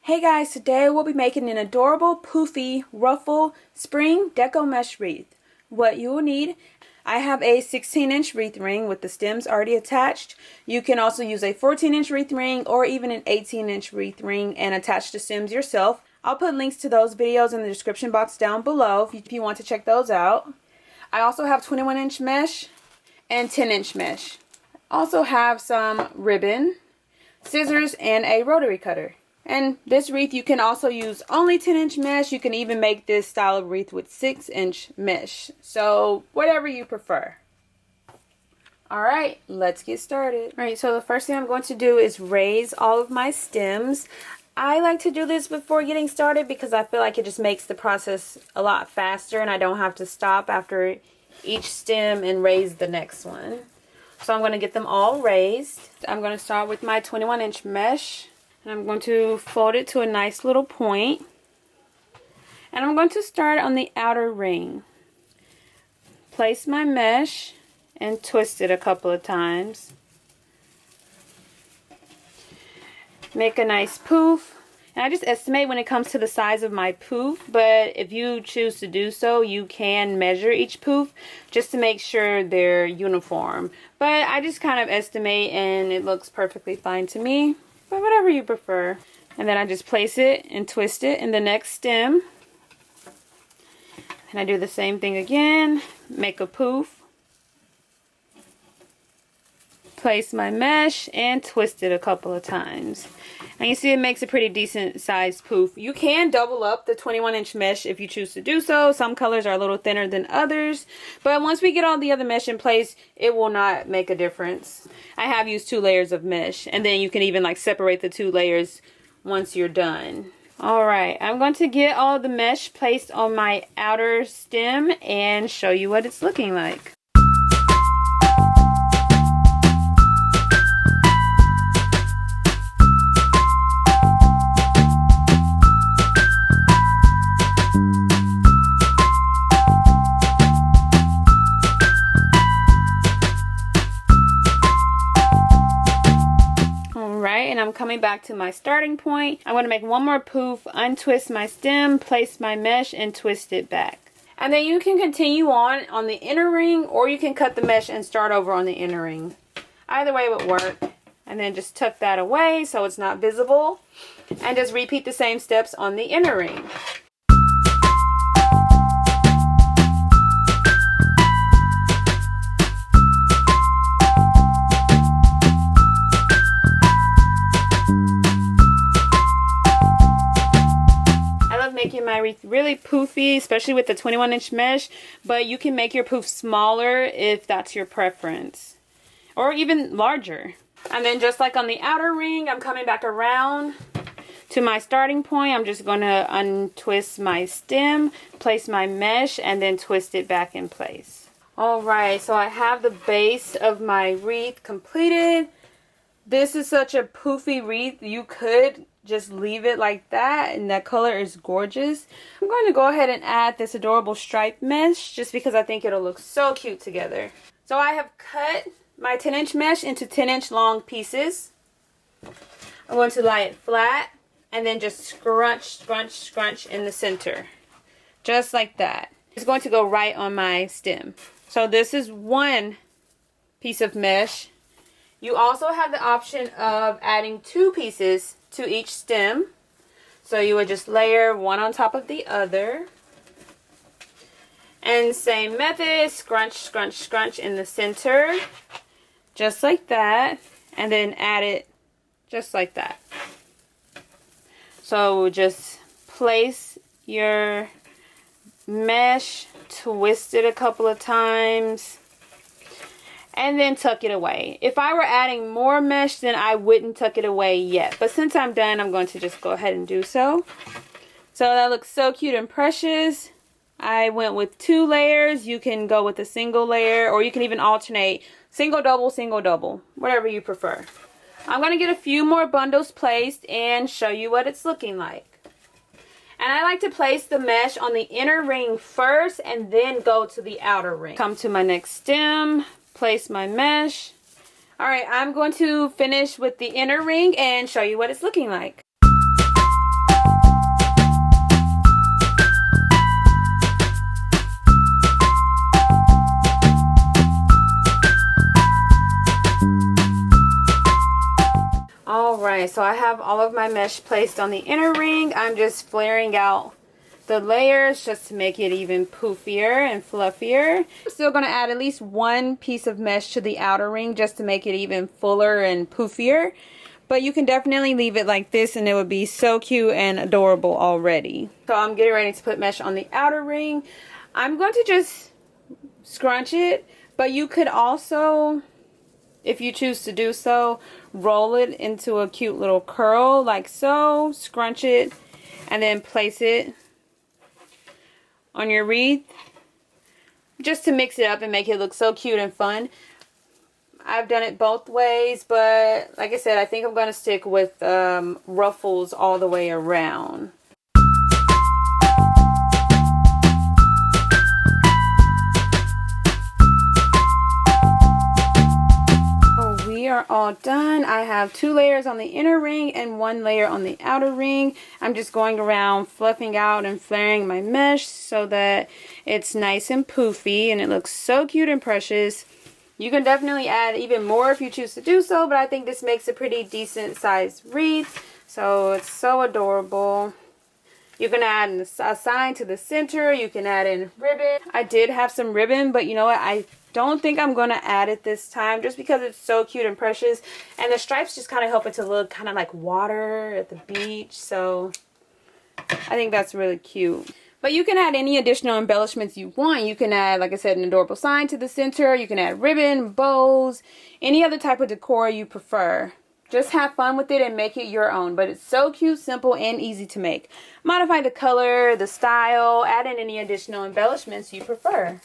Hey guys, today we'll be making an adorable Poofy Ruffle Spring Deco Mesh Wreath. What you will need, I have a 16-inch wreath ring with the stems already attached. You can also use a 14-inch wreath ring or even an 18-inch wreath ring and attach the stems yourself. I'll put links to those videos in the description box down below if you want to check those out. I also have 21-inch mesh and 10-inch mesh. I also have some ribbon, scissors, and a rotary cutter. And this wreath, you can also use only 10-inch mesh. You can even make this style of wreath with 6-inch mesh. So whatever you prefer. Alright, let's get started. Alright, so the first thing I'm going to do is raise all of my stems. I like to do this before getting started because I feel like it just makes the process a lot faster and I don't have to stop after each stem and raise the next one. So I'm going to get them all raised. I'm going to start with my 21-inch mesh. And I'm going to fold it to a nice little point. And I'm going to start on the outer ring. Place my mesh and twist it a couple of times. Make a nice poof. And I just estimate when it comes to the size of my poof, but if you choose to do so, you can measure each poof just to make sure they're uniform. But I just kind of estimate and it looks perfectly fine to me. But whatever you prefer. And then I just place it and twist it in the next stem. And I do the same thing again. Make a poof. Place my mesh and twist it a couple of times. And you see it makes a pretty decent sized poof. You can double up the 21-inch mesh if you choose to do so. Some colors are a little thinner than others. But once we get all the other mesh in place, it will not make a difference. I have used 2 layers of mesh. And then you can even like separate the 2 layers once you're done. Alright, I'm going to get all the mesh placed on my outer stem and show you what it's looking like. And I'm coming back to my starting point. I'm going to make one more poof, untwist my stem, place my mesh, and twist it back. And then you can continue on the inner ring, or you can cut the mesh and start over on the inner ring. Either way would work. And then just tuck that away so it's not visible. And just repeat the same steps on the inner ring. Making my wreath really poofy, especially with the 21-inch mesh, but you can make your poof smaller if that's your preference, or even larger. And then just like on the outer ring, I'm coming back around to my starting point. I'm just going to untwist my stem, place my mesh, and then twist it back in place. Alright, so I have the base of my wreath completed. This is such a poofy wreath. You could just leave it like that, and that color is gorgeous. I'm going to go ahead and add this adorable stripe mesh just because I think it'll look so cute together. So I have cut my 10-inch mesh into 10-inch long pieces. I'm going to lie it flat and then just scrunch, scrunch, scrunch in the center. Just like that. It's going to go right on my stem. So this is one piece of mesh. You also have the option of adding 2 pieces to each stem. So you would just layer one on top of the other. And same method, scrunch, scrunch, scrunch in the center. Just like that. And then add it just like that. So just place your mesh, twist it a couple of times, and then tuck it away. If I were adding more mesh, then I wouldn't tuck it away yet. But since I'm done, I'm going to just go ahead and do so. So that looks so cute and precious. I went with 2 layers. You can go with a single layer, or you can even alternate single, double, whatever you prefer. I'm going to get a few more bundles placed and show you what it's looking like. And I like to place the mesh on the inner ring first and then go to the outer ring. Come to my next stem. Place my mesh. Alright, I'm going to finish with the inner ring and show you what it's looking like. Alright, so I have all of my mesh placed on the inner ring. I'm just flaring out the layers just to make it even poofier and fluffier. I'm still going to add at least one piece of mesh to the outer ring just to make it even fuller and poofier. But you can definitely leave it like this and it would be so cute and adorable already. So I'm getting ready to put mesh on the outer ring. I'm going to just scrunch it, but you could also, if you choose to do so, roll it into a cute little curl like so, scrunch it, and then place it on your wreath just to mix it up and make it look so cute and fun. I've done it both ways, but like I said, I think I'm going to stick with ruffles all the way around. We are all done. I have 2 layers on the inner ring and 1 layer on the outer ring. I'm just going around fluffing out and flaring my mesh so that it's nice and poofy and it looks so cute and precious. You can definitely add even more if you choose to do so, but I think this makes a pretty decent sized wreath. So it's so adorable. You can add a sign to the center. You can add in ribbon. I did have some ribbon, but you know what? I don't think I'm going to add it this time just because it's so cute and precious. And the stripes just kind of help it to look kind of like water at the beach. So I think that's really cute. But you can add any additional embellishments you want. You can add, like I said, an adorable sign to the center. You can add ribbon, bows, any other type of decor you prefer. Just have fun with it and make it your own. But it's so cute, simple, and easy to make. Modify the color, the style, add in any additional embellishments you prefer.